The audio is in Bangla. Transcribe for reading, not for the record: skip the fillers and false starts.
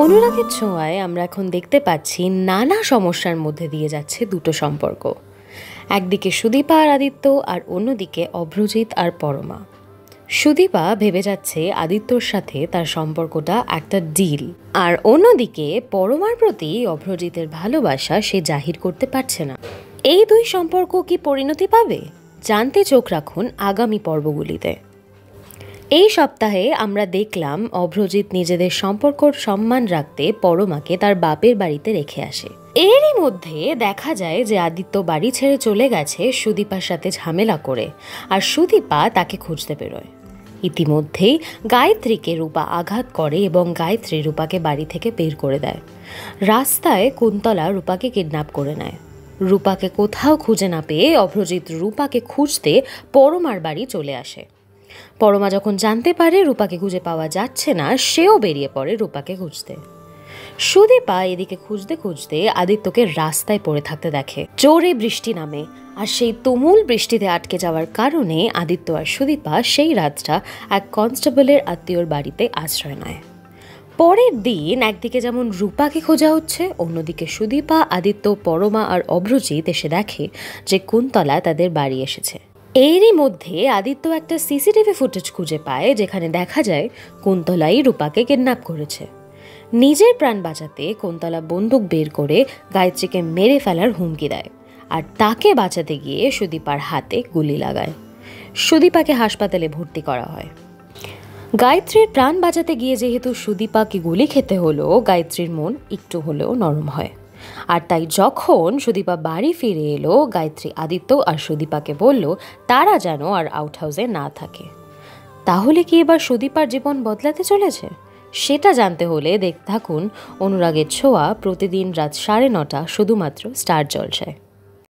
অনুরাগের ছোঁয়ায় আমরা এখন দেখতে পাচ্ছি নানা সমস্যার মধ্যে দিয়ে যাচ্ছে দুটো সম্পর্ক। একদিকে সুদীপা আর আদিত্য, আর অন্যদিকে অভ্রজিৎ আর পরমা। সুদীপা ভেবে যাচ্ছে আদিত্যর সাথে তার সম্পর্কটা একটা ডিল, আর অন্যদিকে পরমার প্রতি অভ্রজিতের ভালোবাসা সে জাহির করতে পারছে না। এই দুই সম্পর্ক কি পরিণতি পাবে? জানতে চোখ রাখুন আগামী পর্বগুলিতে। এই সপ্তাহে আমরা দেখলাম অভ্রজিৎ নিজেদের সম্পর্কর সম্মান রাখতে পরমাকে তার বাপের বাড়িতে রেখে আসে। এরই মধ্যে দেখা যায় যে আদিত্য বাড়ি ছেড়ে চলে গেছে সুদীপার সাথে ঝামেলা করে, আর সুদীপা তাকে খুঁজতে বেরোয়। ইতিমধ্যেই গায়ত্রীকে রূপা আঘাত করে এবং গায়ত্রী রূপাকে বাড়ি থেকে বের করে দেয়। রাস্তায় কুন্তলা রূপাকে কিডন্যাপ করে নেয়। রূপাকে কোথাও খুঁজে না পেয়ে অভ্রজিৎ রূপাকে খুঁজতে পরমার বাড়ি চলে আসে। পরমা যখন জানতে পারে রূপাকে খুঁজে পাওয়া যাচ্ছে না, সেও বেরিয়ে পড়ে রূপাকে খুঁজতে। সুদীপা এদিকে খুঁজতে খুঁজতে আদিত্যকে রাস্তায় পড়ে থাকতে দেখে। জোরে বৃষ্টি নামে, আর সেই তুমুল বৃষ্টিতে আটকে যাওয়ার কারণে আদিত্য আর সুদীপা সেই রাতটা এক কনস্টেবলের আত্মীয়র বাড়িতে আশ্রয় নেয়। পরের দিন একদিকে যেমন রূপাকে খোঁজা হচ্ছে, অন্যদিকে সুদীপা, আদিত্য, পরমা আর অভ্রজিৎ এসে দেখে যে কুন্তলা তাদের বাড়ি এসেছে। এরই মধ্যে আদিত্য একটা সিসিটিভি ফুটেজ খুঁজে পায়, যেখানে দেখা যায় কুন্তলাই রূপাকে কিডন্যাপ করেছে। নিজের প্রাণ বাঁচাতে কুন্তলা বন্দুক বের করে গায়ত্রীকে মেরে ফেলার হুমকি দেয়, আর তাকে বাঁচাতে গিয়ে সুদীপার হাতে গুলি লাগায়। সুদীপাকে হাসপাতালে ভর্তি করা হয়। গায়ত্রীর প্রাণ বাঁচাতে গিয়ে যেহেতু সুদীপাকে গুলি খেতে হলো, গায়ত্রীর মন একটু হলেও নরম হয়। আর তাই যখন সুদীপা বাড়ি ফিরে এলো, গায়ত্রী আদিত্য আর সুদীপাকে বলল তারা যেন আর আউট হাউসে না থাকে। তাহলে কি এবার সুদীপার জীবন বদলাতে চলেছে? সেটা জানতে হলে দেখতে থাকুন অনুরাগের ছোঁয়া, প্রতিদিন রাত 9:30 শুধুমাত্র স্টার জলসায়।